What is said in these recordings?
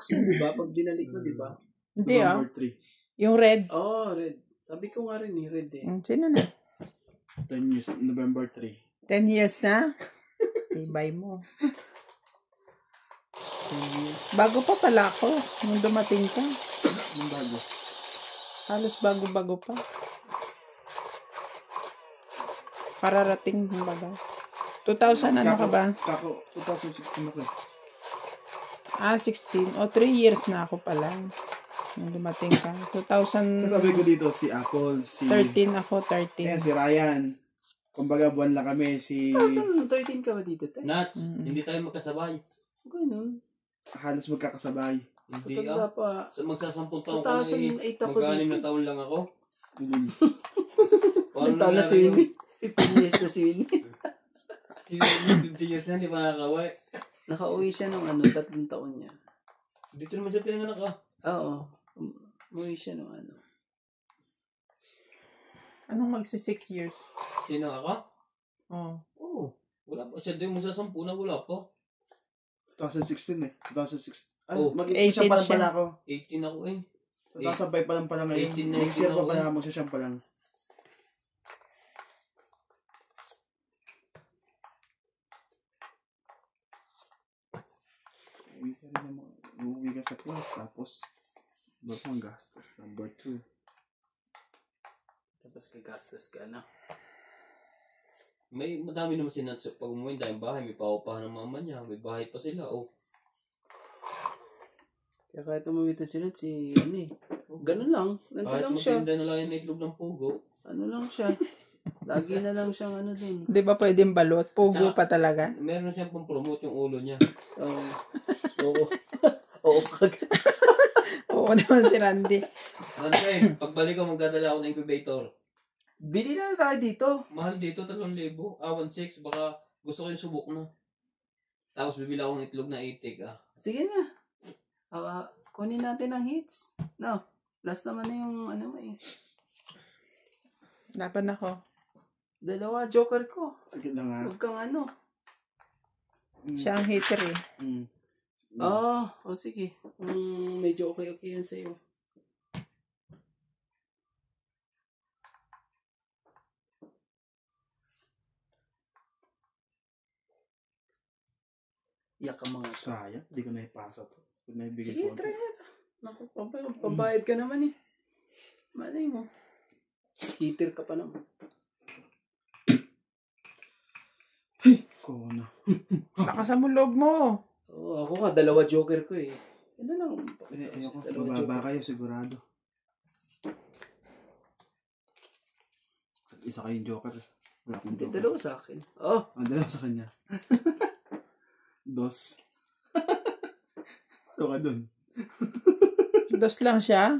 Di ba? Pag binalik mo, di ba? Hindi November 3. Yung red. Oh, red. Sabi ko nga rin red eh. Sino na? 10 years, November 3. 10 years na? Tibay mo. 10 years. Bago pa pala ako. Nung dumating ka. Anong bago? Halos bago-bago pa. Pararating ng baga. 2000 ano ka ba? Kako, 2016 ako eh. 16. O, 3 years na ako pala. Nung dumating ka. 2013 Sabi ko dito, si Apple, si... ako, 13. Ayan, si Ryan. Kumbaga, buwan lang kami, si... 2013 ka ba dito, te? Nuts, hindi tayo magkasabay. Ganun. Halos magkakasabay. Hindi Totoo ah. pa. So, magsasampung taon ka na 2008 ako mag-anim dito. na taon lang ako. Ang taon na si Winnie. 15 years na si Winnie. Si 50 years na, hindi pa nakakaway. Nakauwi siya nung 3 taon niya. Dito naman siya pinanganak ah. Oo. Umuwi siya nung Anong magsi 6 years? Sino ako? Oh. Oo. Wala pa. Siya din magsasampu na wala pa. 2016 eh. 2016. Oh, mag-siyam pa lang pala ako. 18 ako eh. 2005 pa lang pala ngayon. 18, Next year pa 19 pala, mag-siyam pa lang. Uuwi ka sa class, tapos ba't mong gastos? Number 2. Tapos kagastos ka na. May madami naman si Nuts pag umuwi dahil bahay. May paupahan ng mama niya. May bahay pa sila. Oh. Kaya kahit umuwi na sila ganun lang. Nandun Kahit lang siya. magtinda na lang yung itlog ng pugo. Ano lang siya. Lagi na lang siyang dun. Di ba pwedeng balot? Pugo pa talaga? Meron siyang pang-promote yung ulo niya. Oo. Oo. Oo naman si Randy. Randy, pagbalik ko magdadala ako ng incubator. Bili na tayo dito. Mahal dito, 3,000. 1,600. Baka gusto ko yung subok na. Tapos bibila akong itlog na 80 ah. Sige na. Kunin natin ang hits. No. Last naman na yung mo eh. Laban ako. 2 joker ko. Sige lang nga. Huwag kang Siya ang hater eh. Sige. Medyo okay yan sa'yo. Iyak ka mga to. Sayang, hindi ko naipasa to. Kung naibigay Sige, ko. try mo. Naku, pabayad ka naman eh. Malay mo. Hitter ka pa naman. Ko na. Lakasan mo loob mo. Oo, ako nga, 2 joker ko eh. Ano lang. Ayoko, mababa kayo sigurado. Isa kayong joker. Wala akong joker. 2 sa akin. Oh. Dalawa sa kanya. 2. Ano ka dun? 2 lang siya?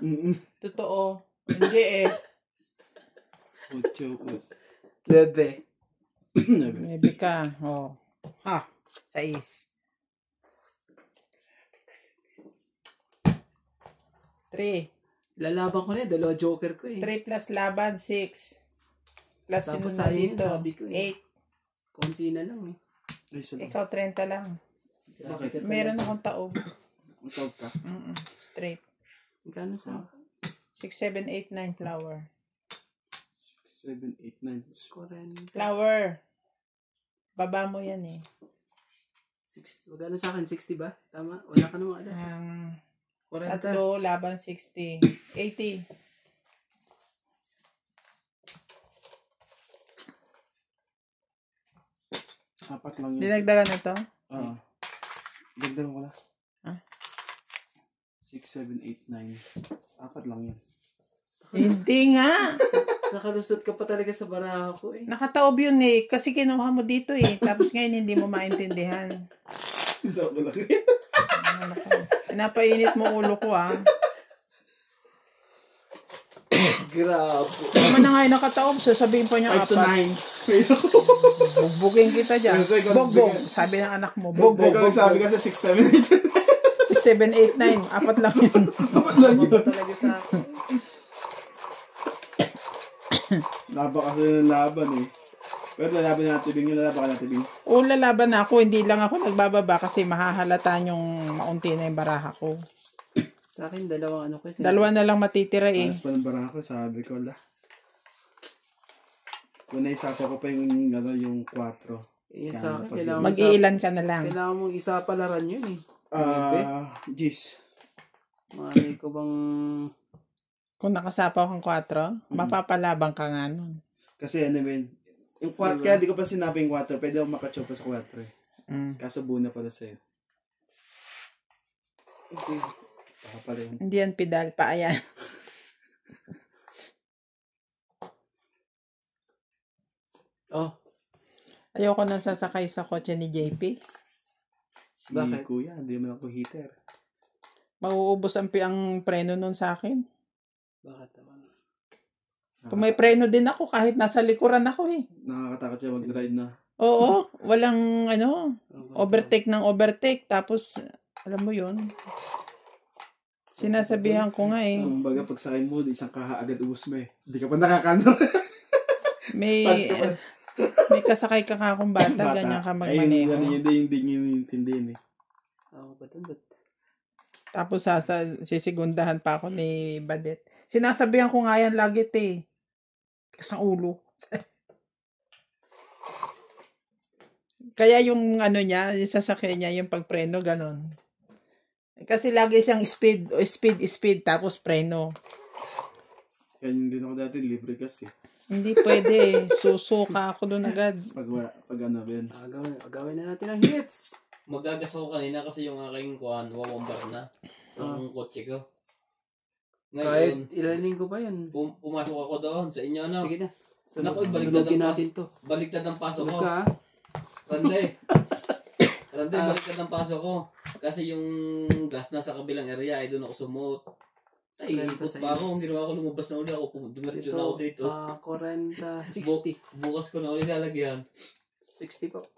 Totoo. Hindi eh. 8. 9. Maybe ka. Oh. 6. 3. Lalaban ko na 2 joker ko eh. 3 plus laban, 6. Plus Tapos yun na sayang dito. yun, sabi ko 8. Konti na lang eh. Ikaw 30 lang. Bakit? Meron akong taob. Matawag ka? Straight. Magkano sa 6, 7, 8, 9 flower. 7, 8, 9. 40? Flower. Baba mo yan eh. 60. Magkano sa akin? 60 ba? Tama? Wala ka namang alas. 40. 3 laban 60. 80. Apat lang yun. Dinagdagan na to? Oo. Dagdagan ko na. 6, 7, 8, 9. Apat lang yun. Hindi nga. Nakalusot ka pa talaga sa baraha ko eh. Nakataob yun eh. Kasi kinuha mo dito eh. Tapos ngayon hindi mo maintindihan. Isa ko lang. Pinapainit mo ulo ko ah. Grabe. Naman na nga yung nakataob. Sasabihin pa niya 5 to 4. 9. Bugbugin kita dyan. Bogbog. Sabi ng anak mo. Bogbog. Ikaw sabi ka sa 6, 7, 8. 6, 7, 8, 9. Apat lang yun. Apat lang yun. Talaga sa akin. Laban kasi ng laban eh. Pero lalaban na natin, Bing. Yung lalaban ka natin, Bing. O lalaban na ako, hindi lang ako nagbababa kasi mahahalata yung maunti na yung baraha ko. Sa akin, dalawang ano ko. Dalawa na lang matitira eh. Paras pa ng barang ako, sabi ko, kung naisapa ko pa yung 4. Yan sa akin, kailangan Mag-iilan ka na lang. Kailangan mong isa palaran yun eh. Gis. Malay ko bang... Kung nakasapaw kang 4, mapapalabang ka nga nun. Kasi ano yun, yung 4, kaya di ko pa sinabi yung 4, pwede ako makachopa sa 4 eh. Kaso buo na pala sa'yo. Okay. Baka pala yun. Hindi yan pedal pa, ayan. Oh, Ayoko nang sasakay sa kotse ni JP. Si Bakit? Kuya, hindi mo ako heater. Mauubos ang preno nun sa akin. bakit naman? Kung may preno din ako, kahit nasa likuran ako eh. Nakakatakot siya mag-drive na. Oo, walang overtake ng overtake. Tapos, alam mo yun. Sinasabihan ko nga eh. Kumbaga, pag sakay mo, isang kaha agad ubus mo eh. Hindi ka pa nakakandar. May kasakay ka akong bata, ganyan ka magmaneho. Ayun, yun din yung inintindihin eh. Ba't? Tapos sisigundahan pa ako ni Badet. Sinasabihan ko nga yan lagi Kasang ulo. Kaya yung niya, yung sasakyan niya, yung pagpreno, ganon. Kasi lagi siyang speed, tapos preno. Yan din ako dati, libre kasi. Hindi pwede. Susuka ako doon agad. Pag ano, Ben. Agawin na natin ang hits. Magagas ako kanina kasi yung aking wawambar na. Ang kotse ko. Kahit Ngayon, ilang linggo pa yan. pumasok ako doon sa inyo, no? Sige na. Naku, Sunugin natin to. Baliktad ang pasok ko. Sunod ka ha? Randay, baliktad ang pasok ko. Kasi yung gas na sa kabilang area ay doon ako sumot. Ay, ikot pa ako. Hindi naman ako lumabas na uli ako. Dumiretso na ako dito. 40, 60. Bukas ko na uli lalagyan. 60 po.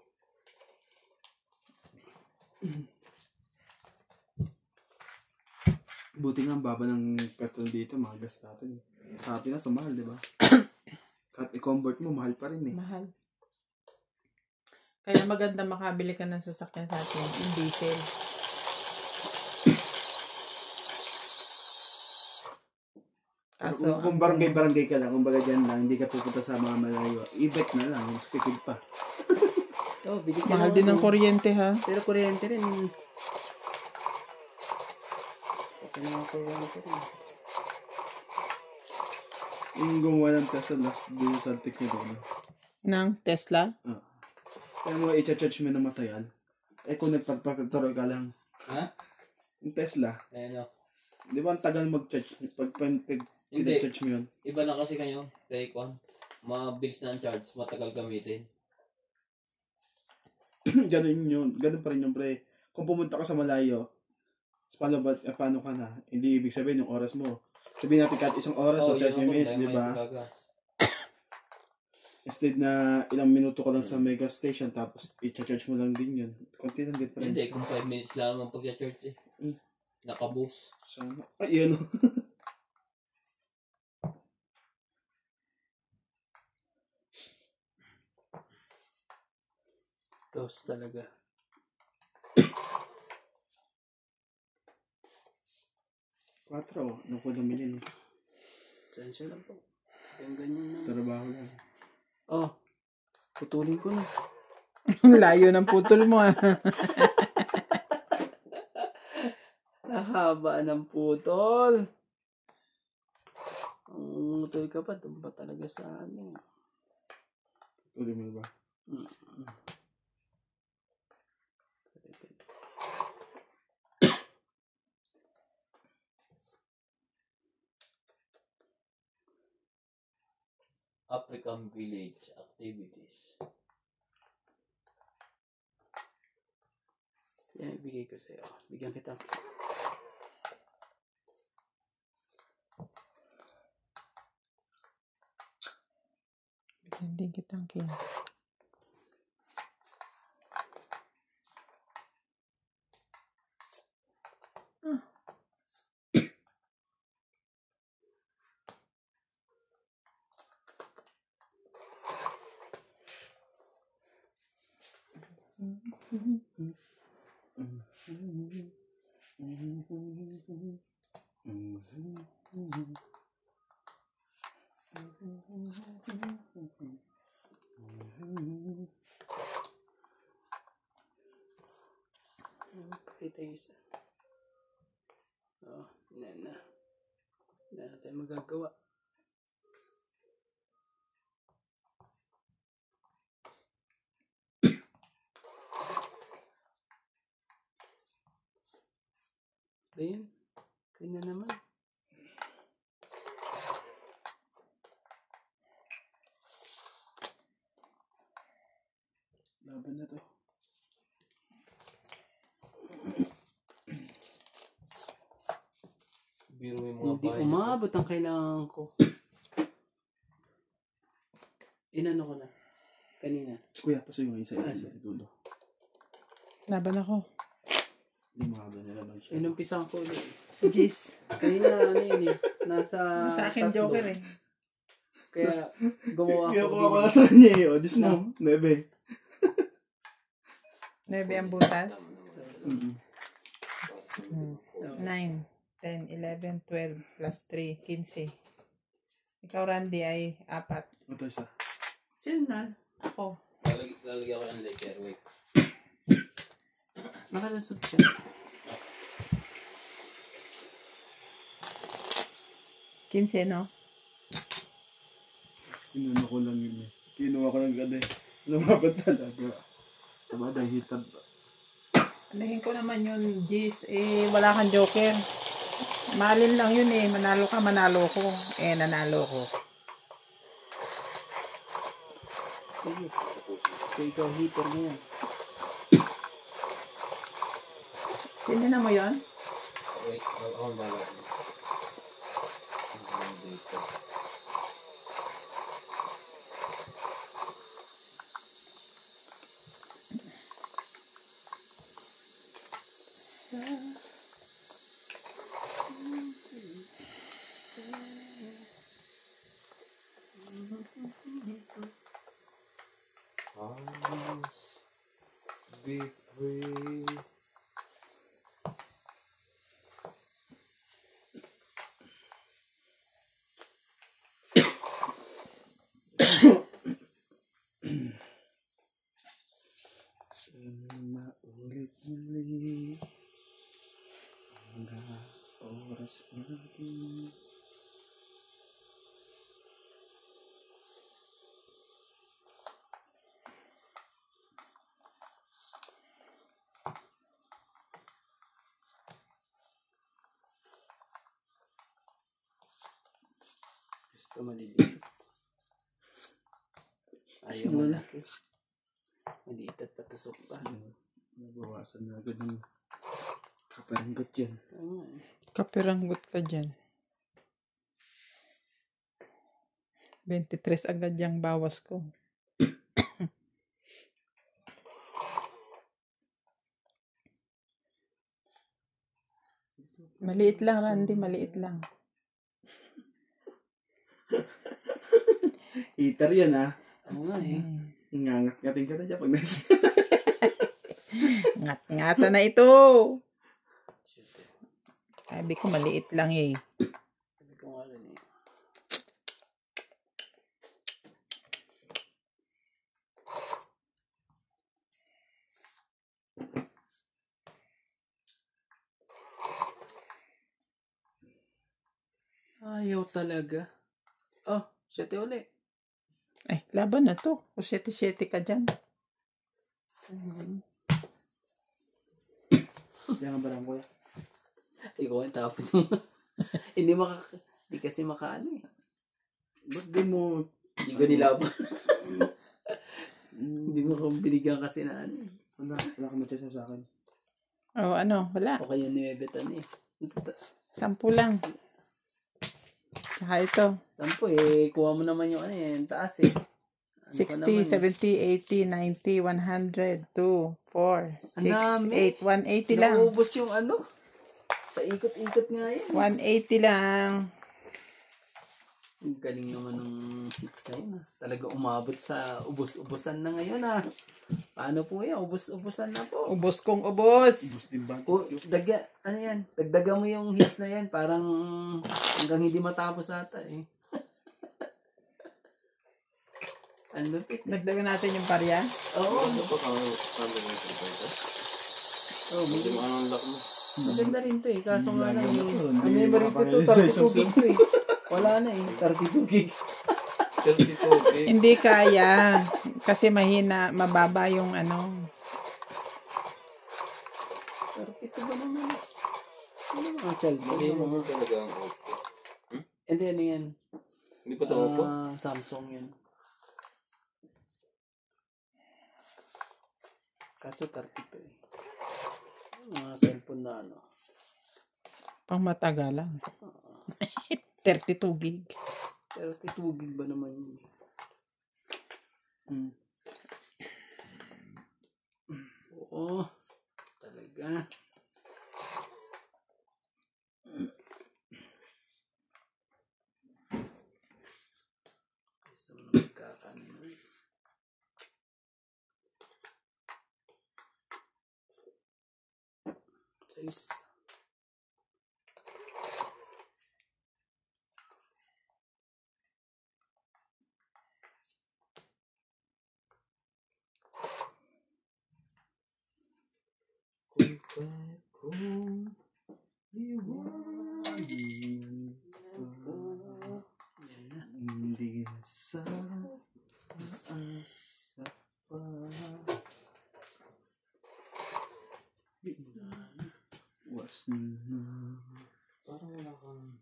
Buti nga ang baba ng petrol dito, mga gas natin. Sa Pinas, mahal, di ba? Kahit i-convert mo, mahal pa rin eh. Mahal. Kaya maganda makabili ka ng sasakyan sa atin, yung diesel. Kung barangay ka lang, kumbaga dyan lang, hindi ka pupunta sa mga malayo, i-bet na lang, mas tipid pa. Bili ka Mahal na din ng kuryente ha. Pero kuryente rin. Okay na kuryente rin. Yung gumawa ng Tesla last dito sa tik na doon. Ng Tesla? Kaya mo, i-charge mo na matayan. Kung nagpagpagturo ka lang. Ha? Yung Tesla, Ayun o. di ba ang tagal mag-charge? Pag Hindi. charge mo yun. Iba na kasi kayo. Take one. Mabilis na ang charge. Matagal gamitin. Ganun yun. Ganun pa rin yung pre. Kung pumunta ka sa malayo, paano ka na? Hindi ibig sabihin yung oras mo. Sabihin natin kahit isang oras o 30 minutes, di ba? Instead na ilang minuto ka lang sa mega station tapos i-charge mo lang din yun. Konti lang difference. Hindi, kung 5 minutes lang naman pag-charge eh. Nakaboost. Sana. Ay, yun. Toast talaga. Quattro. Ano ko namin yun? Sensya lang po. Yung ganyan na. Trabaho lang. Putulin ko na. Layo ng putol mo ah. Nahaba ng putol. Ang putol ka pa, doon pa talaga sa ano. Tuloy mo ba? African Village Activities. Yan, ibigay ko sa'yo. Bigyan kita. Hindi kitang kin. Pakita yung isa. Yan na. Wala na tayo magagawa. Ayun. Kaya na naman. Laban na to. Biro mo yung mga Hindi bahay. umabot ang kailangan ko. Inano ko na. Kanina. Kuya, paso yung isa. Ah, Isa itulo. Laban ako. Hindi mahaba na naman siya. Inumpisan ko ulit. Jeez. Kanina ano yun eh. Nasa Sa akin tatlo. joker eh. Kaya gumawa Kaya ako. kuha ko na sa kanya eh. O, Diyos mo. 9. 9 ang butas. Mm-hmm. 9, 10, 11, 12, plus 3, 15. Ikaw, Randy, ay 4. Ito isa. Sino na? Ako. Lalagyan ko ng laker. Wait. Nakalusot siya. Kinse, no? Kinuha ko lang yun eh. Kinuha ko lang ganda eh. Lumabot talaga. Tama dahil hitab. Anahin ko naman yun, Jeez. Eh, wala kang joker. Malin lang yun eh. Manalo ka, manalo ko. Eh, nanalo ko. Sige. So ikaw hitter mo yan. Sino na mo yun? Wait. Ako ang balat. Be free. Sana maulit-ulit hanggang oras natin. Gusto maliliit. Ayaw malaki. Maliit at patusok pa. Nabawasan na agad ng kaparanggot yan. Tama eh. Kapiranggot ka dyan. 23 agad yung bawas ko. Maliit lang, Randy. Maliit lang. Heater yan ha. Oo nga eh. Ngangat-ngating ka na dyan pag nasa. Ngat-ngata na ito. Sabi ko maliit lang eh. Sabi ko nga rin eh. Ayaw talaga. Oh, 7 uli. Eh, laban na to. O 7-7 ka dyan. Yan ang barang kuya. Ikaw ang tapos mo. Hindi kasi makaano eh. Ba't di mo... Hindi ko nilaban. Hindi mo kong binigyan kasi na ano eh. Wala ka matya sa akin. O ano, wala. O kaya niwebetan eh. 10 lang. Saka ito. 10 eh. Kuha mo naman yung ano eh. Yung taas eh. Ano 60, 70, 80, 90, 100, 2, 4, 6, 8. 180 lang. Naubos yung ano. Paikot-ikot nga yan. 180 lang. Ang galing naman ng hits na yun ah. Talaga umabot sa ubos-ubusan na ngayon ah. Paano po yan? Ubusan na po. Ubos kong ubos. Ubus din ba? Ano yan? Dagdagan mo yung hits na yan. Parang hanggang hindi matapos ata eh. Ang lupit. Dagdagan natin yung parya. Oo. Ano pa kami mo sa ito? Oh, Hindi mo anong lock mo. maganda rin to eh. Kaso nga lang eh. Hindi Ang memory ko to, makapangalanan sa 32 gig to eh. Wala na eh. 32 gig. 32 gig. Hindi kaya. Kasi mahina, mababa yung ano. 32 ba naman? Ano mga cellphone? Hindi mo talaga ang Oppo. Hindi, ano yan? Hindi pa ito Oppo? Samsung yan. Kaso 32 eh. Mga cellphone na ano. Pang matagalan. 32 gig. 32 gig ba naman yun? Oo. Talaga. Gusto mo na magkakanin. Cheers. Hindi na sana masasa pa. Was na. Parang wala kang...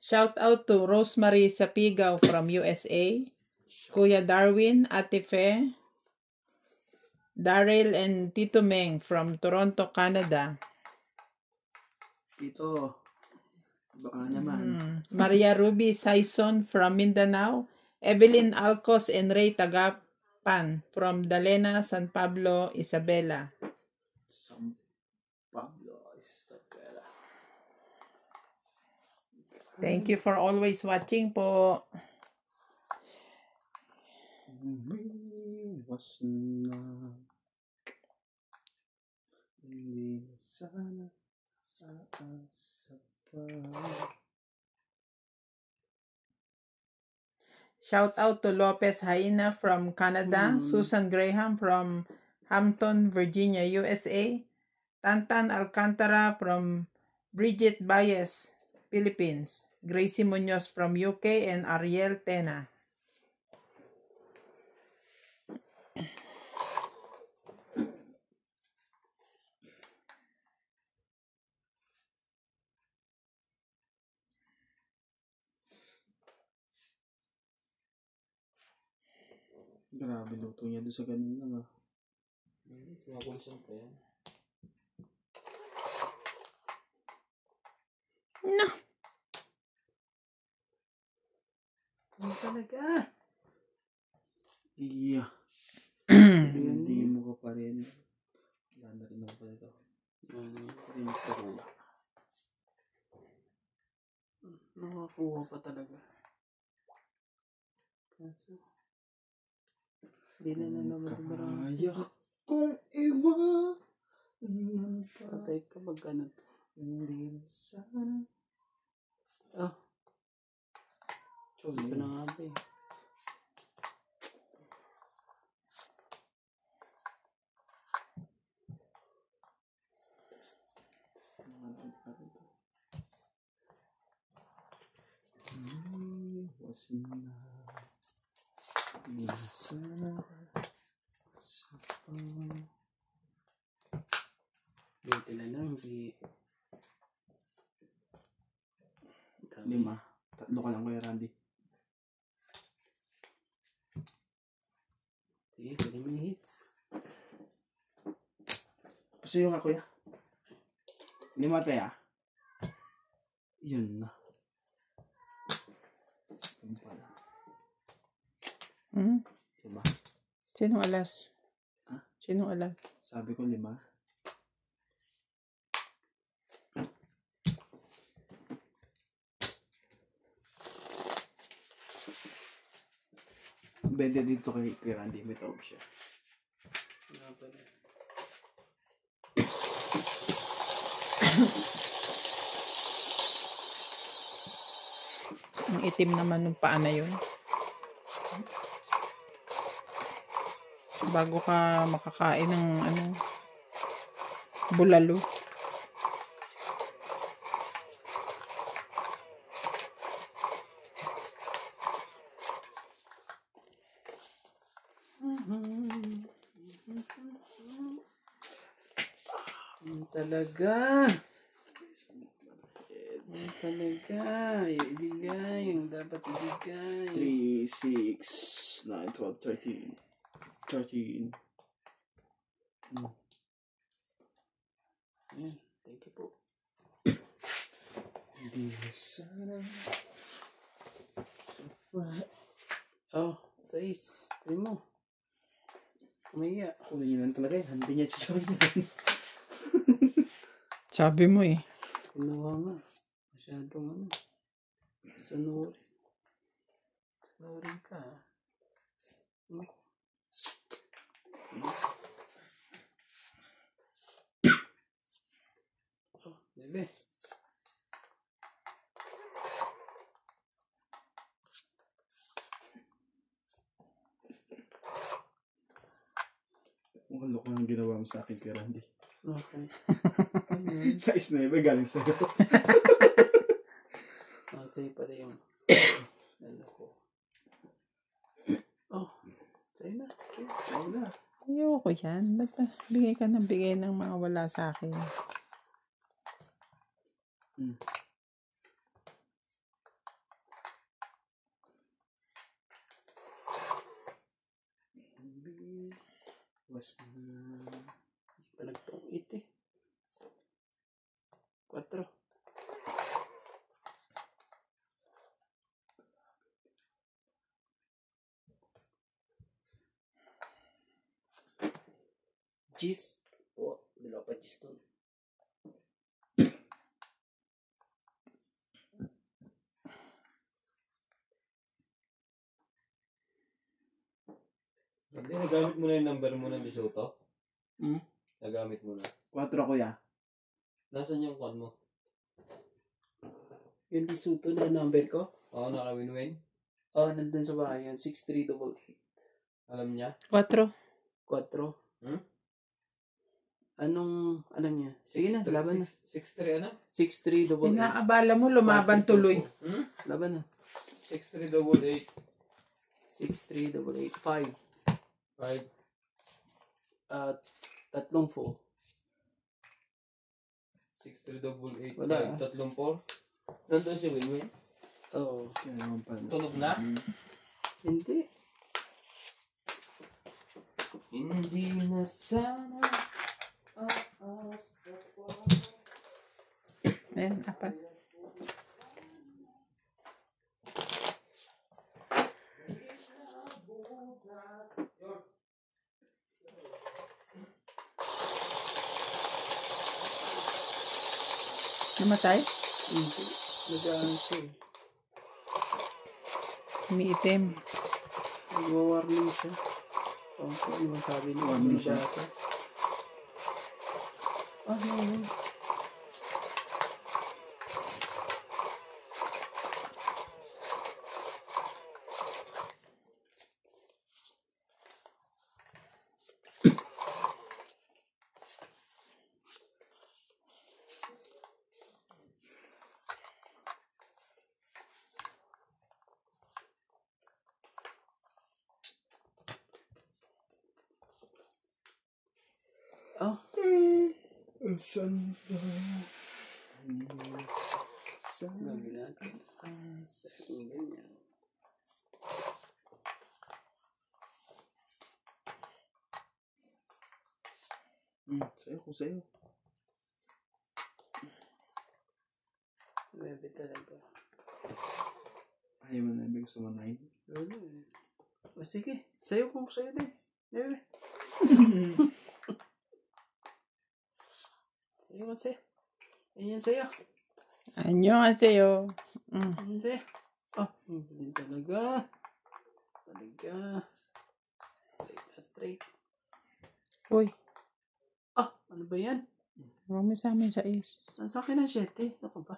Shout out to Rosemary Sapigaw from USA, Kuya Darwin, Ate Fe, Daryl and Tito Meng from Toronto, Canada. Ito. Baka naman. Maria Ruby Saison from Mindanao, Evelyn Alcos and Ray Tagapan from Dalena, San Pablo, Isabela. San Pablo, Isabela. Thank you for always watching po. Was na. Hindi na sana aasa pa. Shout out to Lopez Haina from Canada, Susan Graham from Hampton, Virginia, USA, Tantan Alcantara from Bridget Bayes, Philippines, Gracie Munoz from UK, and Ariel Tena. Grabe luto niya doon sa ganun lang ah. Sinabonsan pa yan. No. Ano talaga? Iya. Hindi mo ka pa rin. Wala na rin ako pa ito. Rin ko. Nakakuha pa talaga. Kaso, hindi na naman marami. Kaya kung iba. Patay ka mag ano to. Hindi na sana. Ah, Chol, ito na nga ba eh. Was na. Hindi na sana. Sa pa. Buti na lang, hindi. 5. 3 ka lang Kuya Randy. Sige, pwede mo yung hits. Pasuyo nga Kuya. 5 tayo ah. Yun na. Yun pala. Mm. Diba? Sinong alas? Ah? Sinong alas? Sabi ko 5. Bente dito kay Randy, may tawag siya. Nga pala. Ang itim naman ng paa na yun. Bago ka makakain ng bulalo. Talaga. Talaga. Ibigay. Yung dapat ibigay. 3, 6, 9, 12, 13. Ayan. Thank you po. Hindi sana. Oh, 6. Kunin mo. Kumaya. Kunin niyo lang talaga yan. Hindi niya siya yan. Sabi mo eh. Ginawa nga. Masyadong Sunurin. Sunurin ka. Naku. Oh, bebe. Mukhang loko ang ginawa mo sa akin kay Randy. Okay. Sa 9 galing sa'yo. Sa'yo pala yung ano ko. Oh, sa'yo na. Okay, sa'yo na. Ayoko yan. Bigay ka ng bigay ng mga wala sa akin. Was Panagtungit eh. 4. Gis. Oh, dalawa pa gis doon. Hindi, nagamit mo na yung number mo ng Lesotho? Nagamit mo na. 4 kuya. Nasaan yung call mo? Yung Lesotho na number ko? Oo, naka-win-win. Oh, nandun sa bahay yan. 6388. Alam niya? 4. 4. Hmm? Anong, alam niya? Sige na, laban na. 6-3 ano? 6388. Inaabala mo, lumaban tuloy. Laban na. 6-3-8-8. 6388. 5. 5. 3-4. 6-3-8-8. Wala. 3-4. Nandun si Win-Win. Oo. Kaya naman pala. Tulog na? Hindi. Hindi na sana aasa pa. Ayan, 4. Namatay? Hindi. Nag-ano siya eh. Umiitim. Nag-warning siya. Oh, ano ba sabi niya? Warning siya. Nabasa. Ah, no. Oh, Saan ba? Saan? gawin natin. Yung ganyan. Sa'yo, kung sa'yo. Bebe talaga. Ayaw mo na, may gusto mo 9. Lolo eh. O sige, sa'yo kung sa'yo din. Bebe. Sa'yo kasi. Ayan sa'yo. 안녕하세요. Ayan sa'yo. Oh, hindi talaga. Straight na straight. Uy, Ah, ano ba yan? huwag mo sa amin sa is. Nasa akin ang 7. Ano ka ba?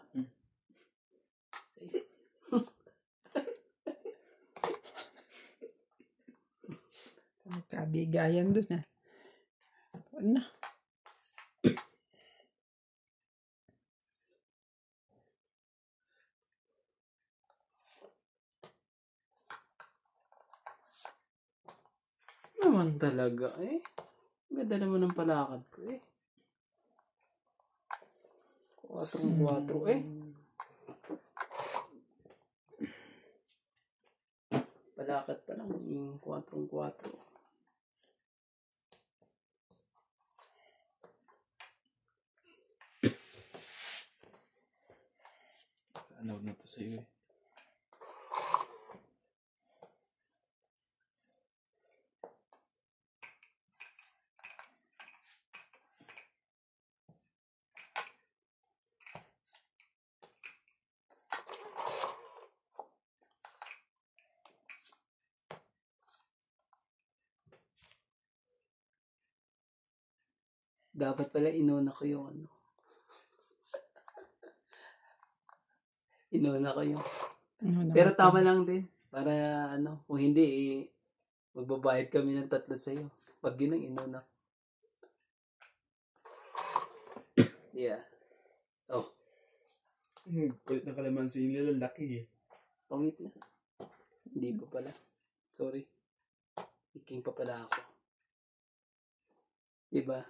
6. Kabigayan dun ah. Ano? Naman talaga eh. Ang ganda naman ng palakad ko eh. 4-4 eh. Palakad pa lang yung 4-4. Ano na to sa'yo eh. Dapat pala inuna ko yung ano. Inuna ko yung. Pero tama lang din. Para ano, kung hindi eh, magbabayad kami ng 3 sa'yo. Pag yun ang inuna. Yeah. Oh, Kulit na kalamansi yung lalaki eh. pangit na. Hindi pa pala. Sorry. Iking pa pala ako. Diba?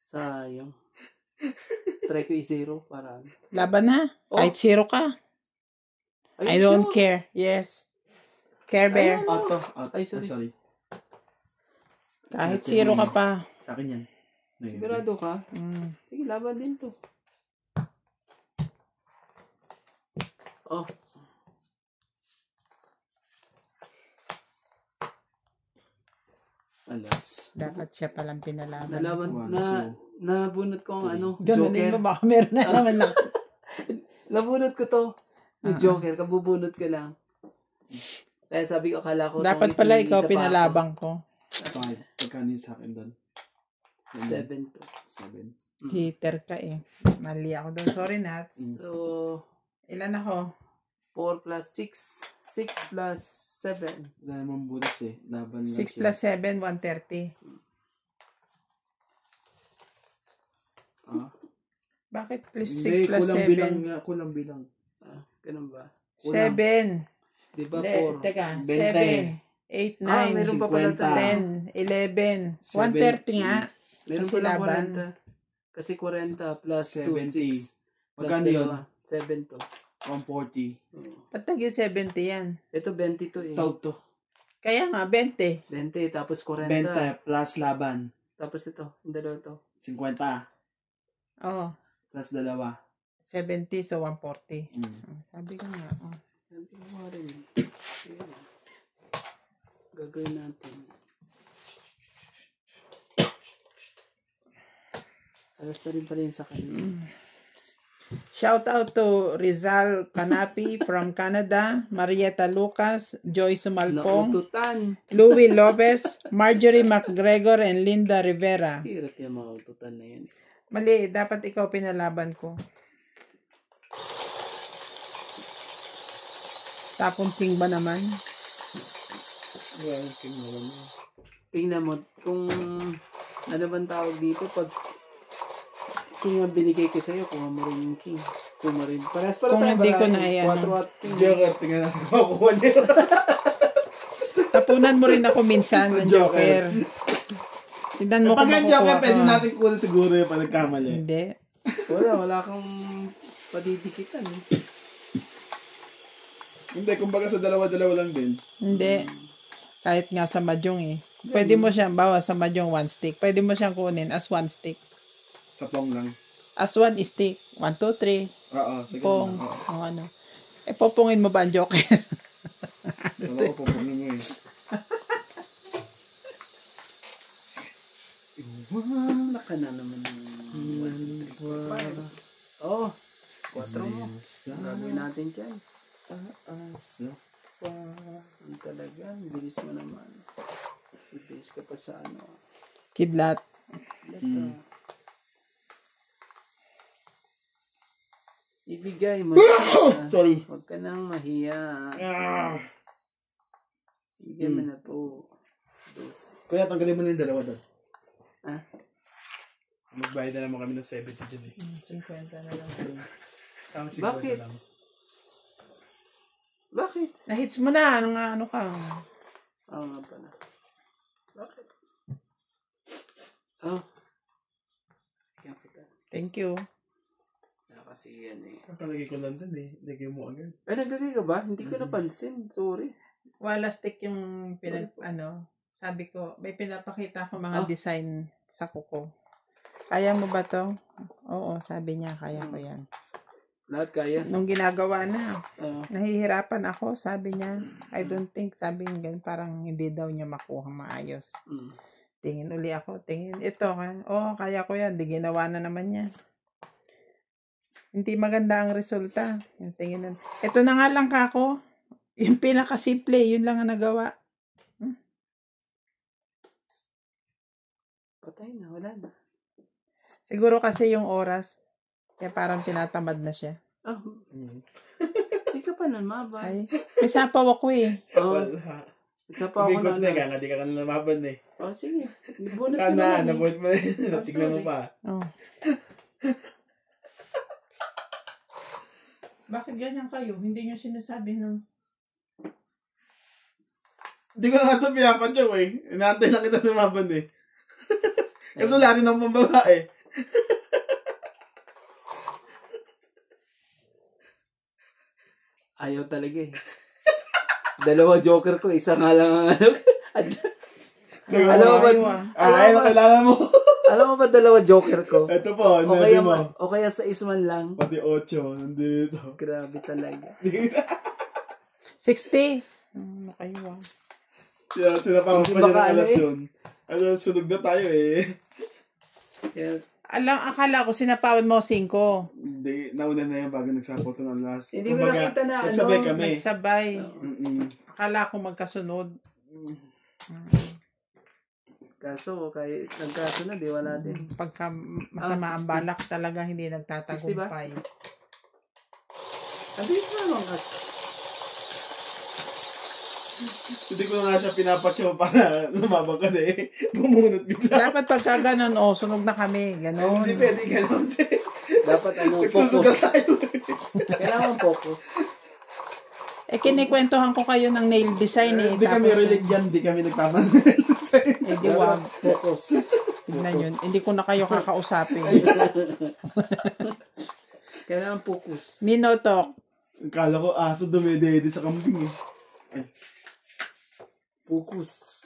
Sayang. Try ko i-0 para ano. Laban na. Oh. Kahit 0 ka. I don't care. Yes. Care Bear. Ayan. Ato. Ay, sorry. Sorry. Kahit 0 ka pa. Sa akin yan. Sigurado ka? Sige, laban din to. Oh. Alas. Dapat siya palang pinalaban. Nalaban, One, nabunot ko ang ano, Ganunin Joker. mo, baka meron na naman lang. Nabunot ko to. Yung Joker, kabubunot ka lang. Kaya sabi ko, akala ko. Dapat pala ikaw pinalabang ko. 5. Pagkano sa akin doon? 7 to. 7. Hater ka eh. Mali ako doon. Sorry, Nat. So, Ilan ako? 4 plus 6. 6 plus 7. Wala namang butas eh. Laban lang 6 plus 7, 130. Ah. Bakit plus Hindi, 6 plus kulang 7? bilang nga. Kulang bilang. Ah, ganun ba? 7. Di ba Hindi, 4? teka. 20. 7, 8, 9, Ah, meron pa pala 50. 10, 11. 130 nga. Meron Kasi pa lang laban. 40. Kasi 40 plus 2, 6. 70. Magkano yun? 7 to. 140. Ba't naging 70 yan? Ito 20 to eh. Tawag to. Kaya nga, 20. 20 tapos 40. 20 plus laban. Tapos ito, yung dalawa to. 50 Oo. plus dalawa. 70, so 140. Mm. Sabi ko nga. Oh. Hindi ko rin. Ayan. Gagawin natin. Alas na rin pala yun sa kanila. Shout out to Rizal Canapi from Canada, Marietta Lucas, Joy Sumalpong, Naututan. Louie Lopez, Marjorie McGregor, and Linda Rivera. Hirap yung maututan na yan. Mali, dapat ikaw pinalaban ko. Tapong ping ba naman? Well, tingnan mo. Tingnan mo, kung ano bang tawag dito, pag king ang binigay ko sa'yo, kuha mo rin yung king. Kuha mo rin. Parehas pala Kung tayo, hindi ko parang na yan, 4 at king. Joker, tingnan natin kung makukuha niya. Tapunan mo rin ako minsan ng Joker. Tignan mo kung Pag ang Joker, makukuha pwede ko. natin kunin siguro yung panagkamali. Hindi. Wala kang padidikitan. Eh. Hindi, kumbaga sa dalawa-dalawa lang din. Hindi. Kahit nga sa Mahjong eh. Pwede mo siyang bawa sa Mahjong 1 stick. Pwede mo siyang kunin as 1 stick. Sa plong lang. As 1 stick. 1, 2, 3. Oo, sige. Pong. Oo. O ano. Eh, popongin mo ba ang Joker? Wala ko pupunin mo eh. Naka na naman ng 1, 2, 3, 4, 5. Oh, 4 mo. Gagawin natin dyan. Ang talaga, bilis mo naman. Bilis ka pa sa ano. Kidlat. Basta. Ibigay mo na. Sorry. Huwag ka nang mahiya. Ibigay mo na po. Kuya, tanggalin mo na yung dalawa doon. Ha? Magbayad na naman kami ng 70 dyan eh. 50 na lang. Bakit? Bakit? Na-hits mo na. Ano ka? Oo nga pala. Bakit? Oh. Kaya kita. Thank you. Kasi yan eh. Palagay ko lang dun eh. Lagay mo agad. Naglagay ka ba? Hindi ko napansin. Sorry. Wala stick yung sabi ko, may pinapakita ko mga design sa kuko. Kaya mo ba to? Oo, sabi niya, kaya ko yan. Lahat kaya? Nung ginagawa na, nahihirapan ako, sabi niya. I don't think, sabi niya, parang hindi daw niya makuha maayos. Tingin uli ako, tingin, ito, kaya ko yan, di ginawa na naman niya. Hindi maganda ang resulta. Yung tingin ito na nga lang kako. Yung pinakasimple, yun lang ang nagawa. Patay na, wala na. Siguro kasi yung oras, kaya parang tinatamad na siya. Hindi ka pa nun mabay. Ay, may sapaw ako eh. Wala. Ikaw pa ako Umigot na, na kaya di ka ka nalaban eh. sige. Bunot ka naman eh. Nabuhat mo na. Tignan mo pa. Bakit ganyan kayo? Hindi niyo sinasabi nun. Hindi ko na nga ito pinapadyaw eh. Inaantay lang kita lumaban eh. Kasi wala rin ang pambabae. Ayaw talaga eh. Dalawa joker ko, isa nga lang ang ano. Alam mo ba? Ayaw na kailangan mo. Alam mo ba dalawa joker ko? Ito po, sabi mo. O kaya sa isman lang. Pati 8, nandito. Grabe talaga. 60. Nakaiwa. Sila pa ang panya ng alas yun. Ano, sunog na tayo eh. Akala ko sinapawan mo 5. Hindi, nauna na yan bago nagsapot ng alas. Hindi mo nakita na nagsabay kami. Nagsabay. Akala ko magkasunod. Kaso, kahit nagkasunod, wala din. Pagka masama ang balak talaga, hindi 60 ba? nagtatagumpay. Abilis mo naman kasi. Hindi ko na nga siya pinapatsaw para lumabang ka na eh. Bumunot bigla. Dapat pagka ganon, sunog na kami. Ganon. Hindi pwede ganon. Dapat Nagsusugal focus. tayo. Kailangan focus. Kinikwentuhan ko kayo ng nail design eh. Hindi kami relate dyan. Hindi kami nagpapanail. Hindi wag. Focus. Tignan yun. Hindi ko na kayo kakausapin. Kailangan focus. Minotok. Akala ko aso dumedede sa kambing eh. Focus.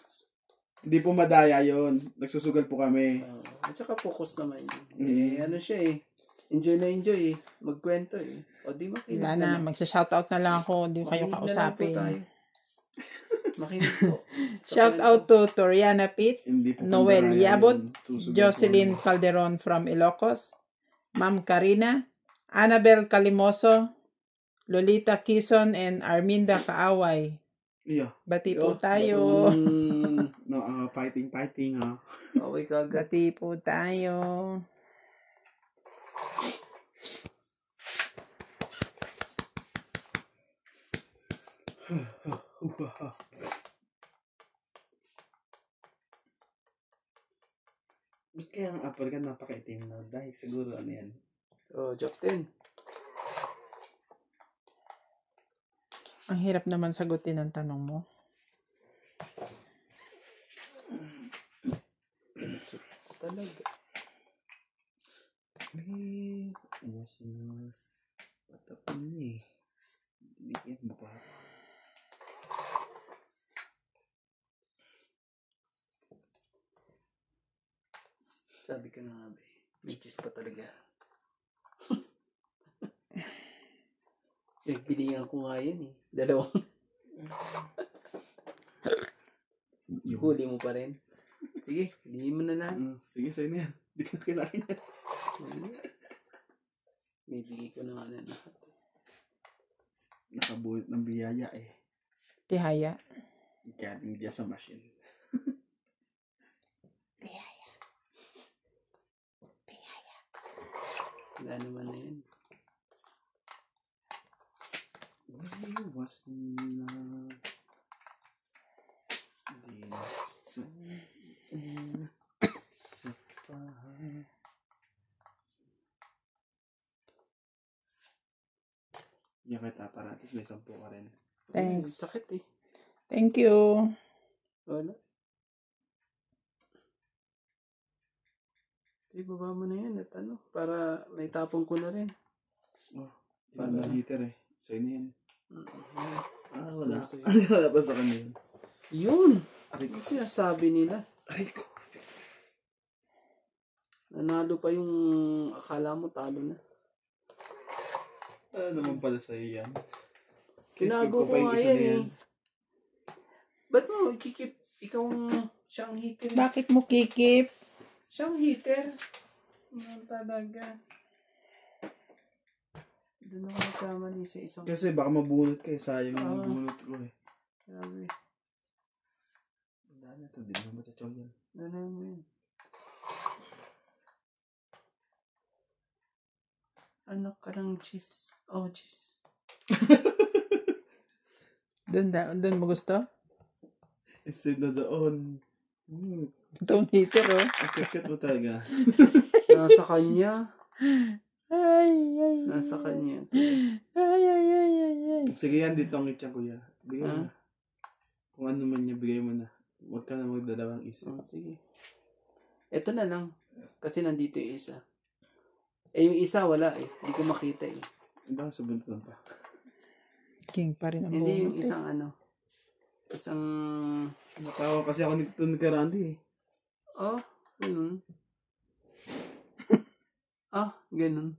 Hindi po madaya yon. Nagsusugal po kami. At saka focus naman yun. Ano siya eh. Enjoy na enjoy eh. Magkwento eh. O di makinig Wala na. Magsha-shoutout na lang ako. Hindi ko kayo kausapin. Makinig po. Shoutout to Toriana Pitt, Hindi po Noel madaya Yabot, yun. Susugal po Jocelyn kami. Calderon from Ilocos, Ma'am Karina, Annabel Calimoso, Lolita Kison, and Arminda Kaaway. Iya. Bati po tayo. No, fighting ha. Okay kagad. Bati po tayo. Ba't kaya ang apple ka napakaitim na? Dahil siguro ano yan. Job 10. Ang hirap naman sagutin ang tanong mo. Talaga. Awas na. Patapon na eh. Bigyan mo pa. Sabi ko na nga ba eh. May cheese pa talaga. Bilingan ko nga yun eh. Dalawang. Huli mo pa rin. Sige, hindi mo na lang. Sige, sa'yo na yan. Hindi ka na kailangan yan. May bigay ko na nga na lahat. Nakabuhat ng biyaya eh. Tihaya. Galing dyan sa machine. Wala naman na yun. Was na sa bahay. Yan kita paratis, may 10 ka rin. Thanks. Sakit eh. Thank you. Wala. Sige, baba mo na yan at para may tapong ko na rin. Oh, di ba na heater eh. Sa'yo na yan. Wala. Gusto ko Wala pa sa kanya yun. Yun! Aray ko. Ano sinasabi nila? Aray ko. Nanalo pa yung akala mo talo na. Ano naman pala sa'yo yan? Tinago ko nga yan eh. Ba't mo kikip ikaw siyang hitter? Bakit mo kikip? Siyang hitter. Talaga. Doon ako nagkamali sa isang... Kasi baka mabunot ka eh. Sayang yung bunot ko eh. Grabe. Wala na ito. Di naman matachog yan. Ano mo yun? Anak ka ng cheese. Oh, cheese. Doon mo gusto? Instead na doon. Itong heater, oh. Ang kikat mo talaga. Nasa kanya. Ay. Nasa kanya. Ay. Sige yan, dito ang itya kuya. Bigay mo Ah? na. Kung ano man niya, bigay mo na. Huwag ka na magdalawang isip. Oh, sige. Ito na lang. Kasi nandito yung isa. Eh, yung isa wala eh. Hindi ko makita eh. Baka sa bunton pa. King pa rin ang Hindi yung bunot, eh. isang isang... Natawa kasi ako nito kay Randy eh. Oh, ganun. Ganun.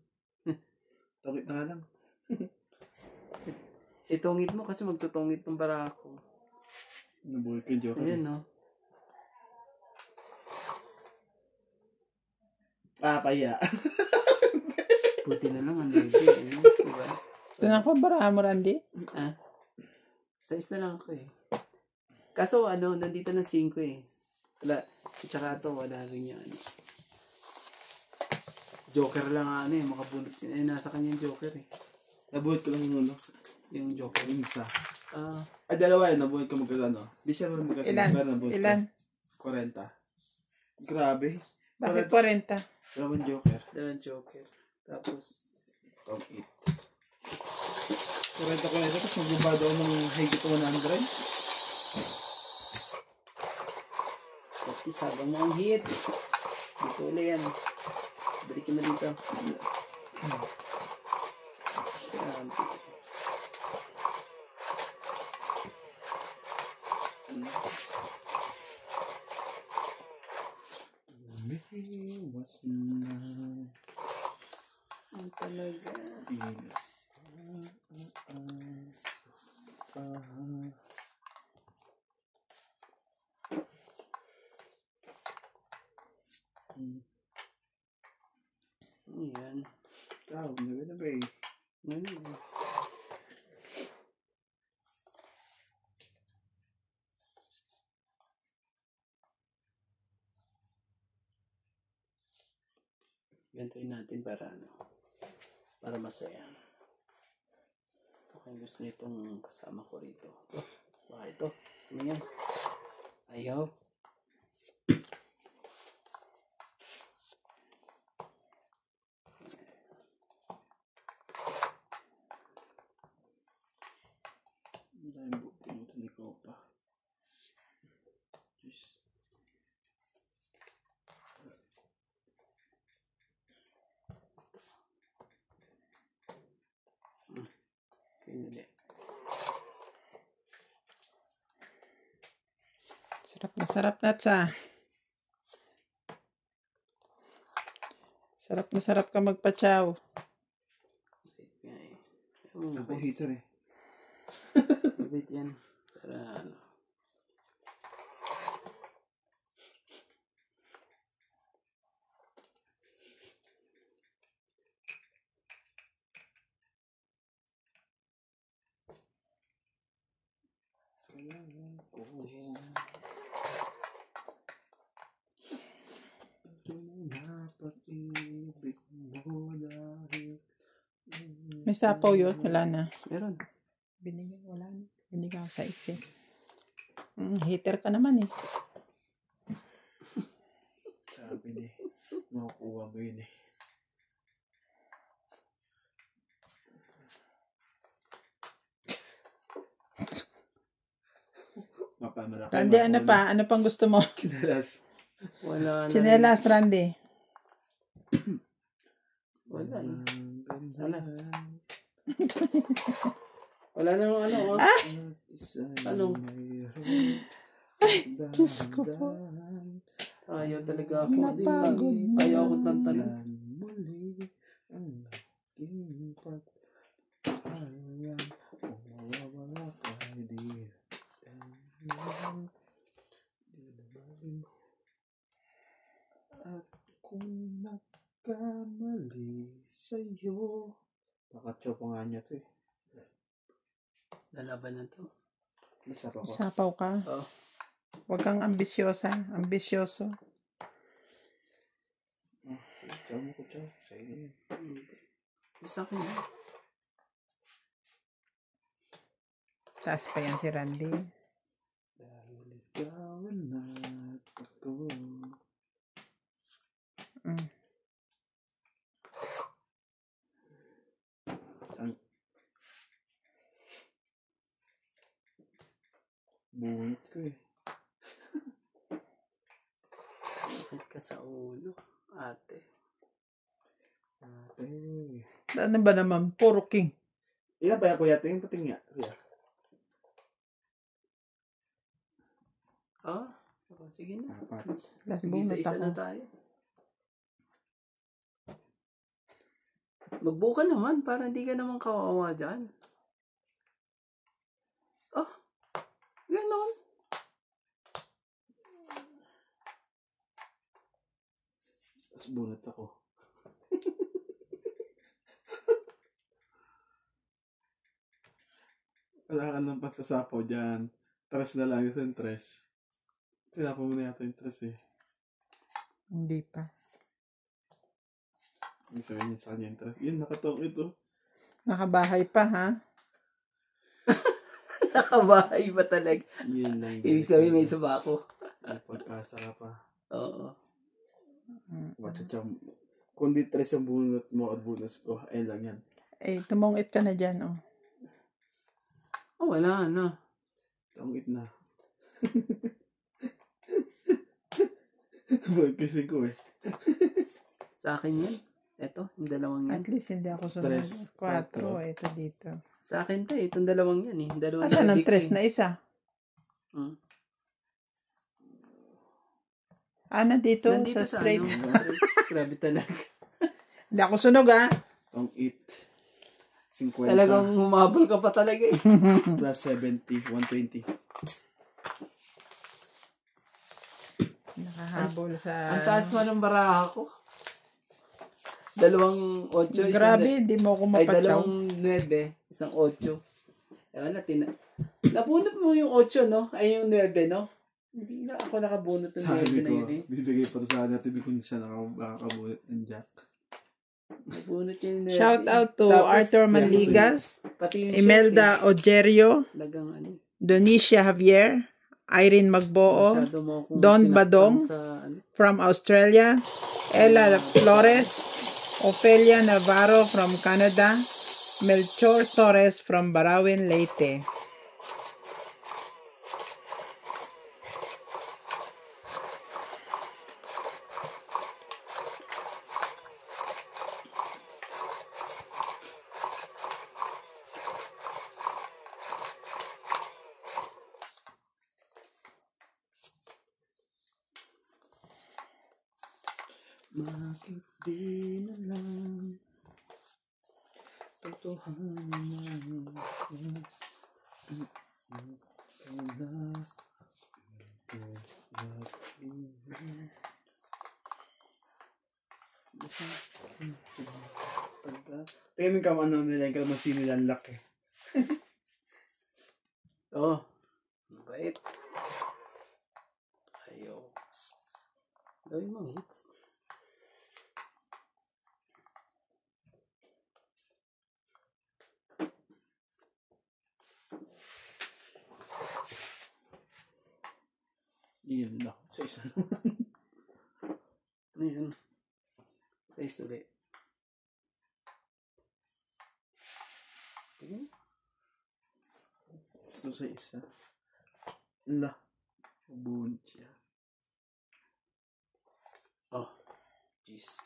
Takit na nga lang. Itungit mo kasi magtutungit ng barako. Nabuhay ko, joke. Ayan, no? Kaya. Buti na lang ang baby. Ayun, diba? Ito na ako, barahan mo, Randy. Size na lang ako eh. Kaso nandito na 5 eh. Wala. Tsaka ito, wala rin yung Joker lang makabunot yun. Nasa kanya yung Joker eh. Nabuhay ko lang yung Yung Joker. yung isa. Ah, Dalawa yun, nabuhay ko magkano. Di siya naman magkasama. Ilan? Pero nabuhay ko. Ilan? 40. Grabe. Bakit 40? Dalawang joker. dalawang Joker. Tapos, Top 8. 40 ko na ito, tapos magbuba daw ng higit 100. pati sabang mga hits. Dito ulit yan. Balikin mo dito. Yan. Was na Ang talaga. tilas Ayan. ikaw, na ba eh. Ano? Gantuin natin para masaya. Okay, gusto nitong kasama ko rito. Baka ito. Gusto mo yan? Ayaw. Dahil pinutin ikaw pa. Just Pinili. Sarap na sa. Sarap ka magpachaw. Wait nga eh. ako heater eh. Wait yan. Para May sapaw yun. Wala na. Meron. Binigyan. Wala na. Binigyan ko sa isi. Hater ka naman eh. Sabi ni, makukuha mo yun eh. Mapamalaki. Randy, ano pa? Ano pang gusto mo? Kinalas. Wala na. Chinelas, Randy. Wala na. Alas. Wala na ano. Ano? Diyos ko po. Ayaw talaga ako. Napagod na. Ayaw ako tantanan. Muli ang aking pagpapalang mawawala ka di at kung nagkamali sa'yo. Pakatso po nga niya to eh. Lalaban na to. Masapa ko. Sapaw ka. Oh. Huwag kang ambisyosa. Ambisyoso. Tiyaw mo ko tiyaw. Sa'yo. Sa akin. Taas pa yan si Randy. Dahil ikaw at ako. Buhit ko eh. Sakit ka sa ulo, ate. Ate. Ano ba naman? Puro king. Ilan ba yan kuya? Tingin pating nga. Kuya. Ah? Sige na. Apat. Last Sige, bunot isa-isa na ako. tayo. Magbuka naman para hindi ka naman kawawa dyan. Oh, ganon. Tapos bunot ako. Wala ka nang pasasapaw dyan. Tres na lang yung tres. Tinapo mo na yata yung tres eh. Hindi pa. Ibig sabihin niya sa kanya yung tres. Yun, nakatong ito. Nakabahay pa, ha? Nakabahay ba talaga? Yun lang. Ibig sabihin may subako. May pag-asa ka pa. Oo. Matsatsa. Kung di tres yung bunot mo at bonus ko, ayun lang yan. Eh, tumungit ka na dyan, oh. Oh, wala na. Tangit na. Tungit kasi ko eh. Sa akin yan. Ito, yung dalawang yan. At least hindi ako sunod. Tres, 4. quatro. Ito dito. Sa akin to, itong dalawang yan eh. Dalawang Asan ang adik tres eh. na isa? Nandito Nandito sa straight. ano. Grabe talaga. Hindi ako sunog, ha? Tangit. 50. Talagang humabol ka pa talaga eh. Plus 70. 120. Nakahabol sa... Ang taas mo ng baraha ko. Dalawang 8. Grabe, hindi mo ako Ay, mapatsaw. dalawang 9. Isang 8. Ewan na, nabunot mo yung 8, no? Ay, yung 9, no? Hindi na ako nakabunot ng 9 Sabi na ko, yun eh. bibigay pa to sa atin. Hindi ko na siya nakakabulit ng jack. Nabunot yung 9. Shout out to Tapos, Arthur Manligas, pati yung Imelda Ojerio, Lagang ano. Donicia Javier, Irene Magboo, Masyado mo akong Don sinaktan Badong, sa, ano. from Australia, Ella Flores, Ophelia Navarro from Canada, Melchor Torres from Barawin, Leyte. Bakit di na lang totohanan tingin ka ano nila yung kalmasino nilang laki. Oo. Sa isa. Ano yun? Size ulit. Tingin. So, sa isa. La. Bunot siya. Oh. Jeez.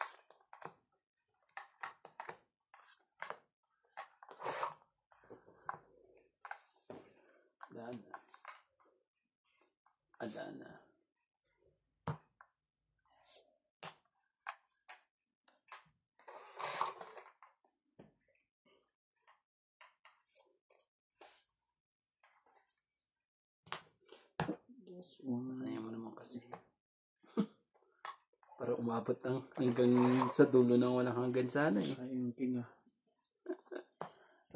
Dana. Adana. Yes, one. Ano mo naman kasi. Para umabot ng hanggang sa dulo ng walang hanggan sana eh. Sayang king ah.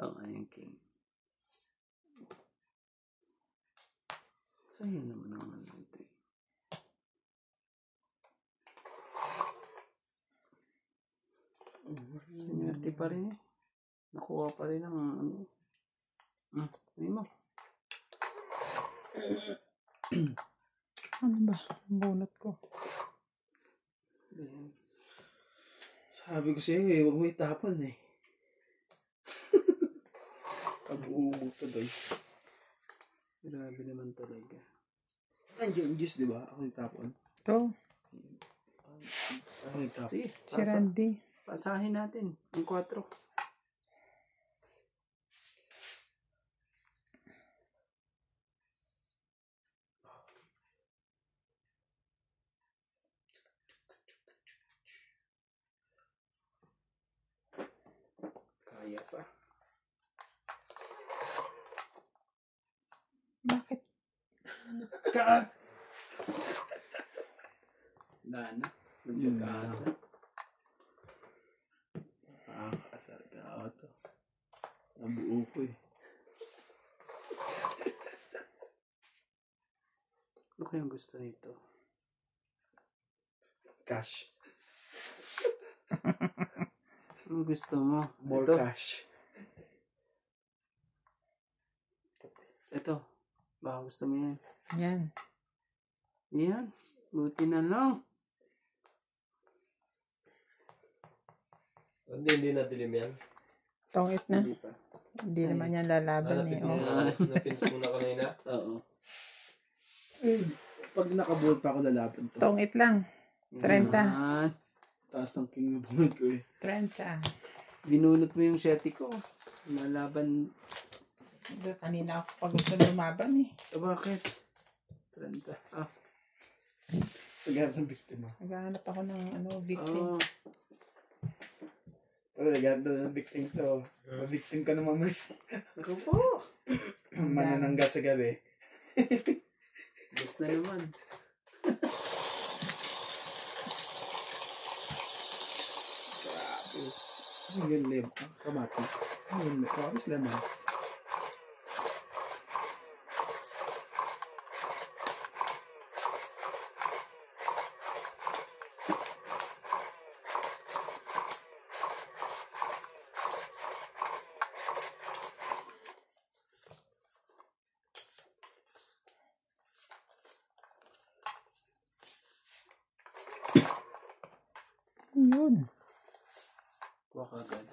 Oo, ayun king. Sa'yo naman naman ito eh. Sinerte pa rin eh. Nakuha pa rin ang ano. Ano mo? Ano ba? Bunot ko. Ayan. Sabi ko sa'yo eh, huwag mo itapon eh. Pag-uubog to doy. Grabe naman talaga. Andiyan yung juice, di ba? Ako itapon. Ito, Ako itapon. Sige, si Randy. pasahin natin. Ang 4. Kaya pa. Bakit? Dana. Yun na. Nagpag-asa. Nakakasar ka ako to. Nabuo ko eh. Ano kayang gusto nito? Cash. Anong gusto mo? More Ito. cash. Ito. Baka gusto mo yan. Yan. Yan. Buti na lang. Hindi na dilim yan. Tongit na. Hindi pa. Hindi naman yan lalaban eh. Oh. Napindot mo na kanina. Oo. Pag nakabuhat pa ako lalaban to. Tongit lang. 30. Yan. Taas ng king na bunod ko eh. 30. Binunot mo yung seti ko. Nalaban. Kanina ako pag gusto lumaban eh. Bakit? 30. Ah. Naghanap ng biktima. Naghahanap ako ng victim. Oh. Pero naghanap na ng victim to. Ma-victim ka na mamay. Ako po. Manananggal sa gabi. Gusto na naman. Ano yun, Lem? Kamatis. Ano yun, kamatis lemon. Yun. Kuha ka agad.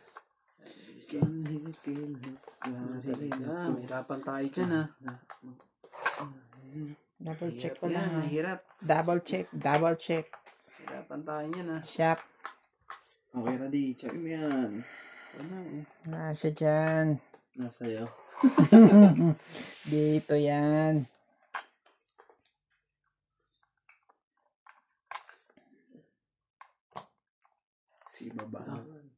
Talaga. Mahirapan tayo dyan ah. Double check ko Yan, lang. mahirap. Double check. Double check. Mahirapan tayo yan ah. Shop. Okay, ready. Check mo yan. Wala eh. Nasa dyan. Nasa'yo. Dito yan. Si baba naman.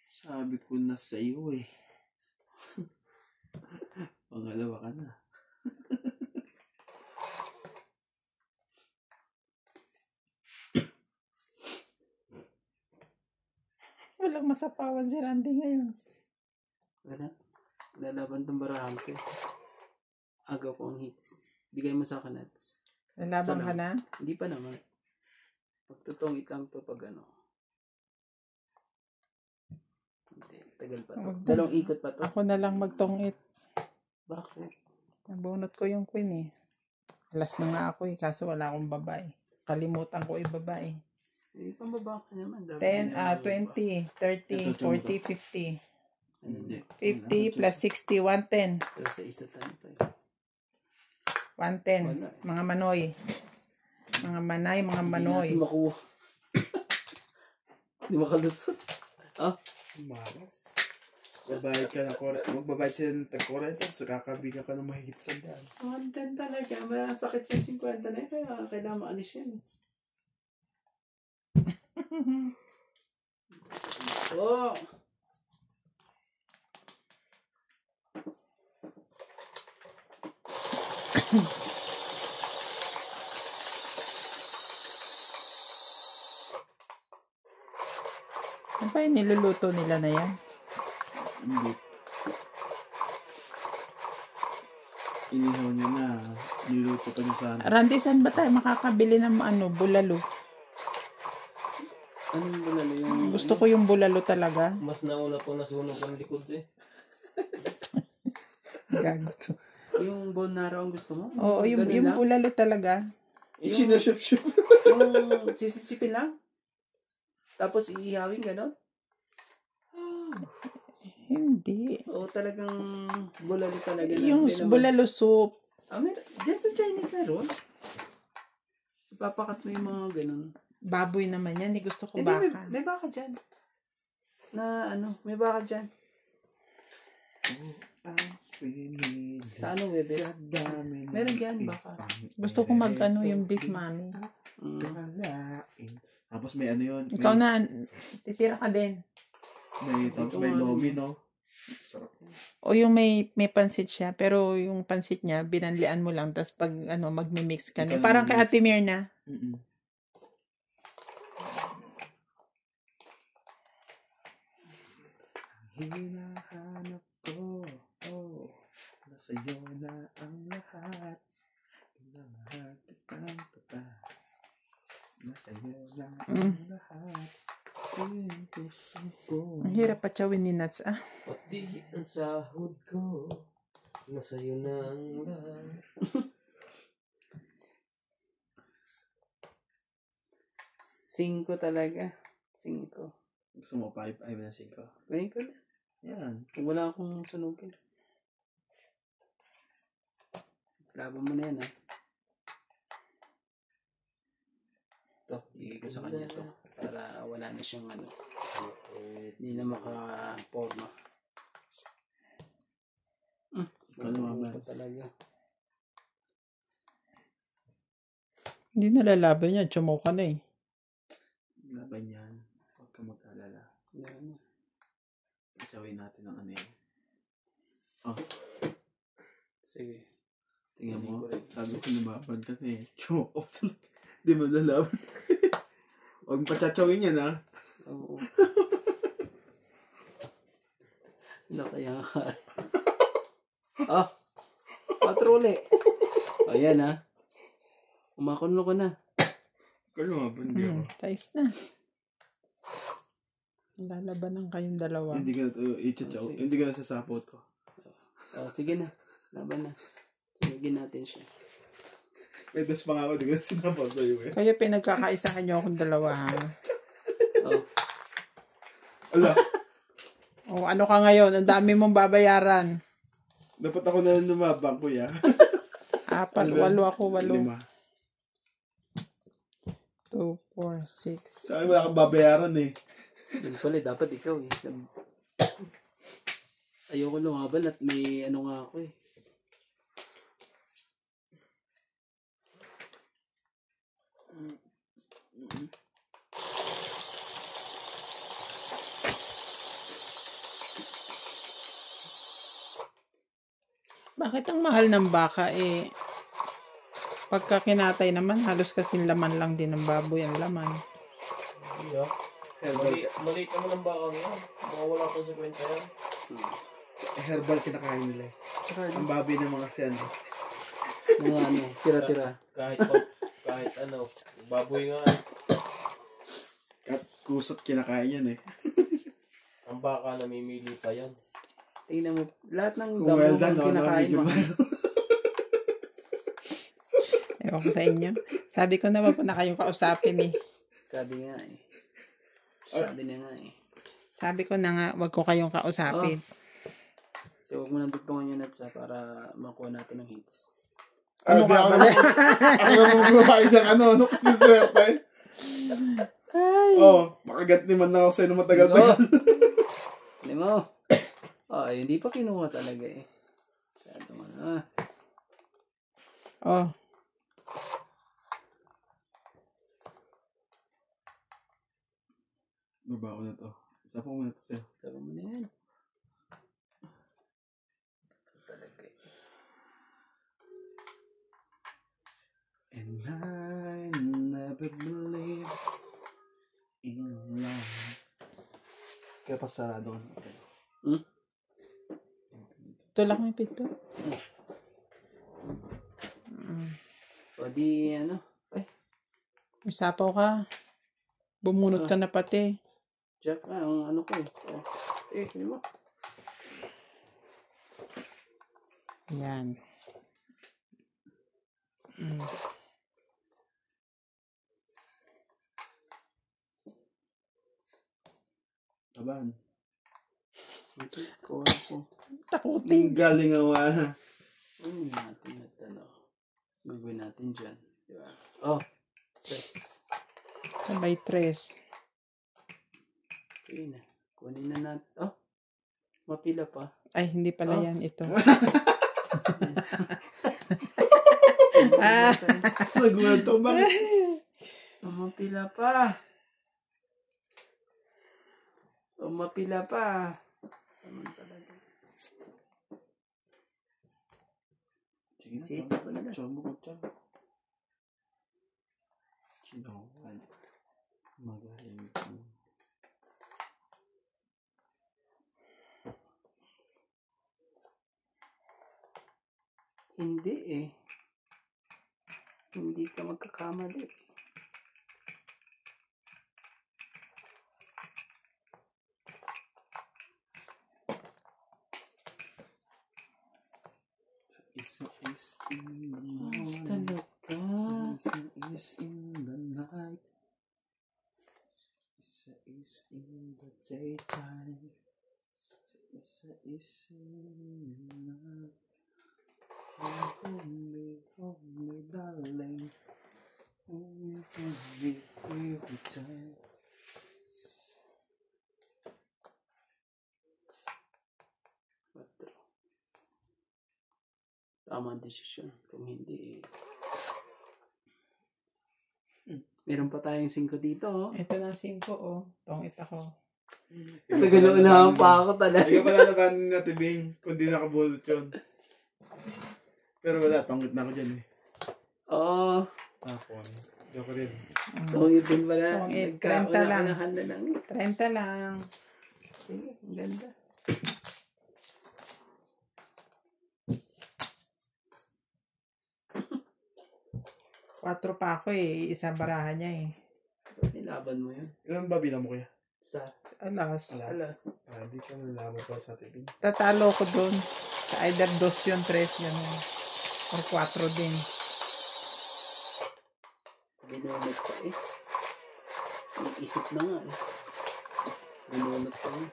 Sabi ko na sa'yo eh. Pangalawa ka na. Walang masapawan si Randy ngayon. Wala. Lalaban tong barahan ko. Agaw ko ang hits. Bigay mo sa akin nuts. Nalaban ka na? Hindi pa naman. Magtutungit lang to pag ano. Tagal pa to. Wag na. Dalawang ikot pa to. Ako na lang magtongit. Bakit? Nabunot ko yung queen eh. Alas na nga ako eh, kaso wala akong babae. Kalimutan ko yung babae. Eh, pambaba ka naman. 10, 20, 30, 40, 50. Hindi. 50 plus 60, 110. Pero sa isa tayo pa. 110. Wala. Mga manoy. Mga manay, mga manoy. Hindi natin makuha. Hindi makalusot. Malas. Babayad ka ng magbabayad sila ng tag-40, so kakabigan ka ng mahigit sa daan. 110 talaga. Masakit yung 50 na yun. Kaya kailangan maalis yan. Oh! Ano ba yung niluluto nila na yan? Hindi. Inihaw niya na. Niluto pa niya sana. Randy, saan ba tayo makakabili ng bulalo? Anong bulalo yung... Gusto ko yung bulalo talaga. Mas nauna po nasunog ang likod eh. Gago. Yung bonaro ang gusto mo? Oo, yung Ganun lang? bulalo talaga. Sinaship-ship. Yung sisip-sipin lang? Tapos iihawin gano'n? Hindi. O talagang bulalo talaga na. Yung hindi naman- bulalo soup. Diyan sa Chinese meron. Ipapakat mo yung mga gano'n. Baboy naman yan. Gusto ko Hindi, baka. may baka dyan. May baka dyan. Sa ano, Webes? Meron dyan, baka. Gusto ko yung beef mami. Tapos may ano yun. Ikaw na, titira ka din. Tapos may lomi, no? Sarap. O yung may pansit siya, pero yung pansit niya, binanlian mo lang, tapos pag magmi-mix ka na. Ikaw Parang na kay Ate Mirna. Hinahanap ko, nasa'yo na ang lahat. Lahat kitang tapat. Nasa'yo na ang lahat. Yung puso ko. Ang hirap patsawin ni Nats, Pati ang sahod ko, nasa'yo na ang lahat. 5 talaga. 5. Gusto mo 5 ay na 5. Ngayon ko na. Yan. Kung wala akong sunugin. Laban mo na yan, ha? Ito, ibigay ko sa kanya to. Para wala na siyang hindi na maka-forma. Ikaw naman. Ito talaga. Hindi nalalaban yan. Chumaw ka na eh. Laban yan. Huwag ka mag-alala. Yan. Isawin natin ang ano yan. Sige. Tingnan mo. Sabi ko lumaban ka na eh. Choke off talaga. Di mo nalaban. Huwag pachatsawin yan, ha? Oo. Ano kaya nga? Patrole. Ayan, ha? Umakulo ko na. Ikaw lumaban, di ako. Tais na. Lalabanan kayong dalawa. Hindi ka na to i-chachaw. Sige. Hindi ka na sasapo to. Sige na. Laban na. Sunugin natin siya. May das pa nga ako. Hindi ka na sinapo to eh. Kaya pinagkakaisa nyo akong dalawa, ha? Ala. O ano ka ngayon? Ang dami mong babayaran. Dapat ako na lumabang, kuya. 4, 8 ako, 8. 5. 2, 4, 6. Sa akin wala kang babayaran eh. Yun pala, dapat ikaw eh. Ayoko lumaban at may ano nga ako eh. Bakit ang mahal ng baka eh? Pagka kinatay naman, halos kasing laman lang din ng baboy ang laman. Yeah. Maliit naman ang baka ngayon. Mawala ko sa kwenta yan. Herbal kinakain nila eh. Ang baboy ng mga sen. Mga ano, tira-tira. Kahit ano, baboy nga. At kusot kinakain yan eh. Ang baka namimili pa yan. Tingnan mo, lahat ng Kung damo well done, mo no, kinakain medyo mo. Ewan ko sa inyo. Sabi ko na wag ko na kayong kausapin eh. Sabi nga eh. Sabi na nga eh. Sabi ko na nga, wag ko kayong kausapin. So, huwag mo nang dugtungan yung nuts para makuha natin ng hits. Ano ka ba? Ako na magbuhay ng ano kasi swerte. Makagat naman na ako sa'yo na matagal-tagal. Hindi mo. Hindi pa kinuha talaga eh. Masyado mo na. Oh. Baba ko na to. Isa pa muna to sa'yo. Sabi mo na yan. Talaga eh. And I never believe in love. Kaya pa sarado ka na. Okay. Ito lang yung pito. O di ano. Isapaw ka. Bumunot ka na pati. Jack ang ano ko eh. Hindi mo. Yan. Taban. Kuha ko. Takutin. Galing ang wala. Gawin natin at ano. Gagawin natin dyan. Diba? Yes. Sabay tres. Okay na. Kunin na natin. Mapila pa. Ay, hindi pala yan ito. Nagulat ako. Bakit? Mapila pa. Mapila pa. Naman talaga. Sige na. Sige, palagas. Chomo ko dyan. Chinawan. Magaling ko. Hindi eh. Hindi ka magkakamali. Isa is in the morning. Talaga. Isa is in the night. Isa is in the daytime. Isa is in the night. Hold me, darling. Hold me every time. Tama ang desisyon. Kung hindi meron pa tayong 5 dito. Ito na 5 oh. Tongit ako. Nagano-unahan pa ako talaga. Ikaw pala labanin na tibing kung di nakabulot yun. Pero wala, tongit na ako dyan eh. Oo. Tapon. Joke rin. Tungit din pala. Tungit. 30 lang. Nagkaunahan na lang. 30 lang. Sige, ang ganda. Quatro pa ako eh. Isa barahan niya eh. Nilaban mo yun. Ilan ba bilang mo kuya? Sa Alas. alas. Hindi ka nalaman pa sa tibing. Tatalo ko dun. Sa either 2 yun, 3 yun. Or 4 din. Binunod pa eh. Iisip na nga eh. Binunod pa eh.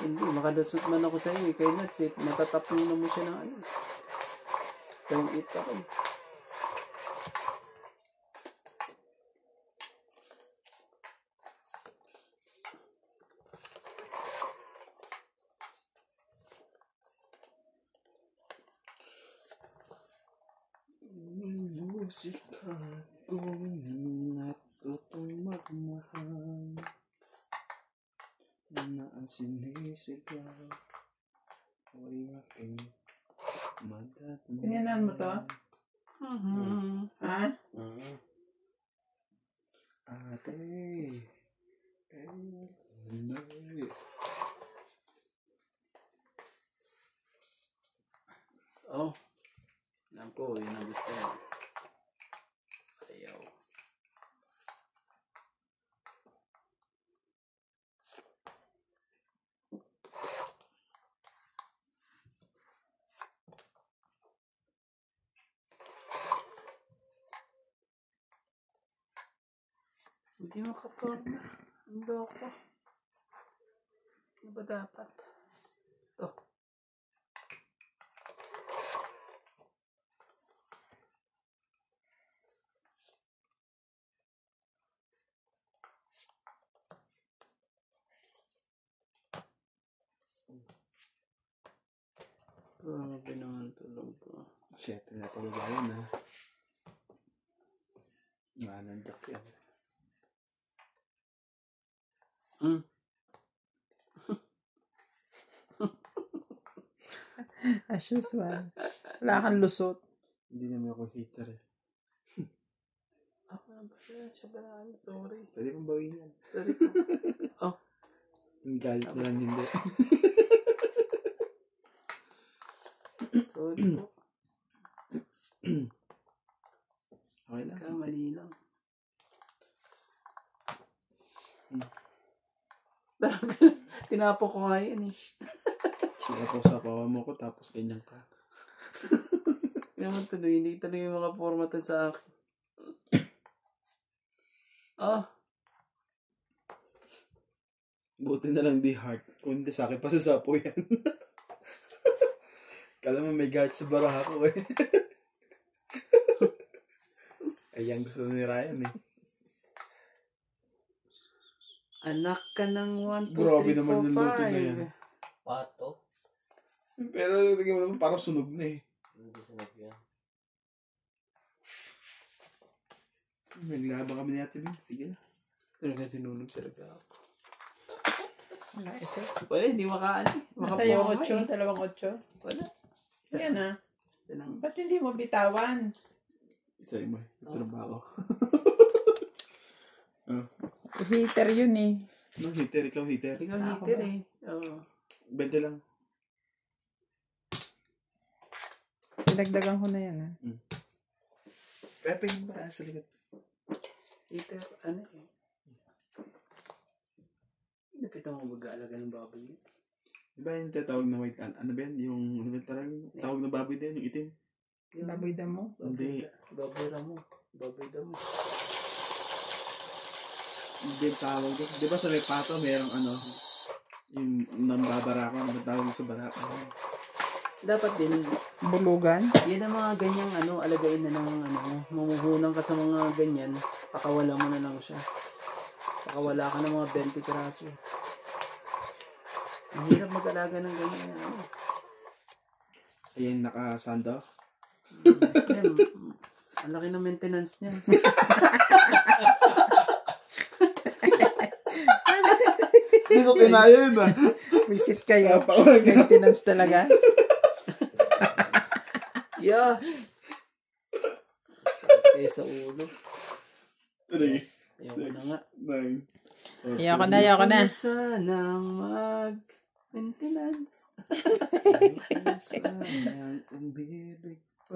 Hindi, makadasot man ako sa iyo. Kay Nuts eh. Matatapin na mo siya ng ano. Don't eat pa rin. Musik akong natutong magmahal na ang sinisigaw ay aking madatnan. Tininan mo to? Ha? Ate, Oh. Alam ko, yun ang gusto mo. Ayaw. Hindi makaporma. Ang loko. Ano ba dapat? Ito. Grabe naman tulog ko. Shit, napagawa yun ha. Nanandak yan. As usual. Wala kang lusot. Hindi naman ako heater eh. Ako na ba siya? Siya ba na? Sorry. Pwede kong bawin yan. Sorry po. Oh. Yung galit na lang hindi. Sorry po. Okay lang. Kamali lang. Tinapo ko nga yun eh. Sila po sa pawa mo ko tapos ganyan ka. Hindi naman tuloy. Hindi tuloy yung mga formatan sa akin. Oh. Buti na lang di heart. Kung hindi sa akin, pasasapo yan. Kala mo may galit sa baraha ko eh. Ayan gusto ni Ryan eh. Anak ka ng 1, 2, 3, 4, 5. Grabe naman yung luto na yan. Pato. Pero tingnan mo naman parang sunog na eh. Hindi sunog yan. Naglaba kami ni Ate Bing. Sige na. Talaga sinunog talaga ako. Wala ito. Wala, hindi makaan. Nasa yung 8, dalawang 8. Wala. Yan ah. Isa lang. Ba't hindi mo bitawan? Isa mo. Trabaho. Heater yun eh. No, heater. Ikaw heater. Ikaw Ako heater ba? eh. Oo. 20 lang. Pinagdagan ko na yan ah. Pepe yung para sa likod. Heater, ano eh. Napita mo mag-aalaga ng baboy yun. Diba yung tatawag na white an? Ano ba yan? Yung ano ba yung tawag na baboy din? Yung itim? Baboy damo. Hindi. Baboy ramo. Baboy damo. Hindi yung tawag din. Diba sa may pato merong ano? Yung nambabarako. Ano ba tawag sa barako? Dapat din, Bulugan. yan ang mga ganyang ano, alagain na ng ano, mamuhunan ka sa mga ganyan, pakawala mo na lang siya. Pakawala ka ng mga 20 karaso. Ang hirap mag-alaga ng ganyan. Ano. Ayan, naka-sando. Yan, ang laki ng maintenance niya. Hindi ko kinaya yun ah. Visit kayo. Pakulang ka. Maintenance talaga. Yeah. Sakit sa ulo. 3, Ayoko na 6, nga. 9. Ayoko na. Sanang mag-maintenance. Sanang umibig pa.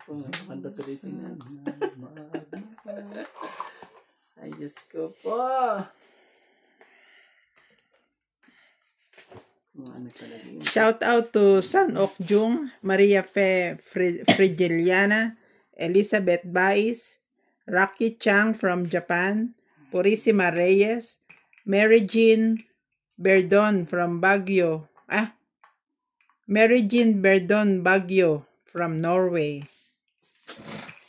Ako, nakakanta tuloy si Nance. Ay, Diyos ko po. Mga ano talaga yun. Shout out to San Okjung, Maria Fe Frigiliana, Elizabeth Bais, Rocky Chang from Japan, Purissima Reyes, Mary Jean Berdon from Baguio. Mary Jean Berdon Baguio from Norway.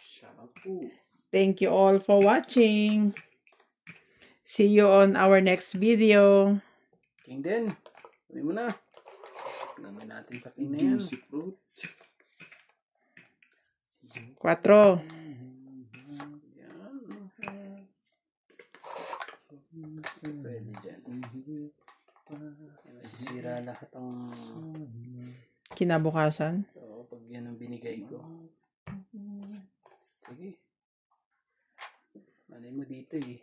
Shout out po. Thank you all for watching. See you on our next video. King din. Sabi mo na. Namin natin sa king na yan. Juicy fruit. 4. Yan. Pwede dyan. Masisira lahat ang... Kinabukasan. So, pag yan ang binigay ko. Sige. Malay mo dito eh.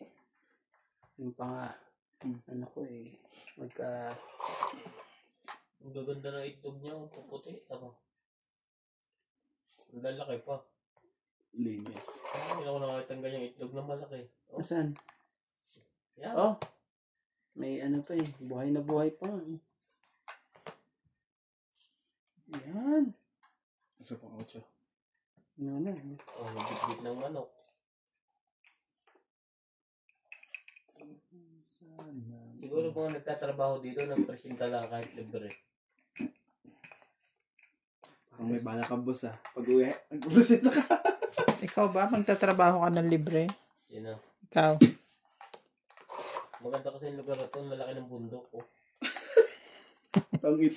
Yung pang ano ko eh. Magka... Ang gaganda ng itlog niya, puputi. Ako. Ang lalaki pa. Linis. Hindi ako nakakita ng ganyang itlog na malaki. Oh, Saan? yan. Oh. May ano pa eh. Buhay na buhay pa. Yan. Isa pang 8. Ano na. Oh, bit ng manok. Siguro mga nagtatrabaho dito, nagpresinta lang kahit libre. Parang may bala ka, boss, ah. Pag-uwi, nag-ubusin na ka. Ikaw ba? Magtatrabaho ka ng libre? Yun na. Ikaw? Maganda kasi yung lugar na ito, malaki ng bundok. Oh. Tangit.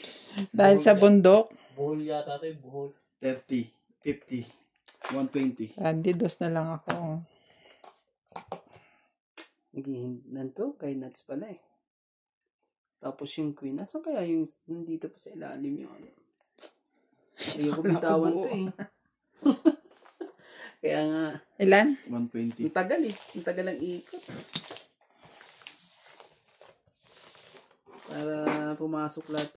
Dahil sa bundok, Buhol yata ito, buhol. 30, 50, 120. Randy, dos na lang ako. Naghihindan to, kay nuts pala eh. Tapos yung queen, nasa kaya yung nandito pa sa ilalim yung ano. Ayoko bitawan to eh. Kaya nga, Ilan? 120. ang tagal eh. Ang tagal ang ikot. Para pumasok lahat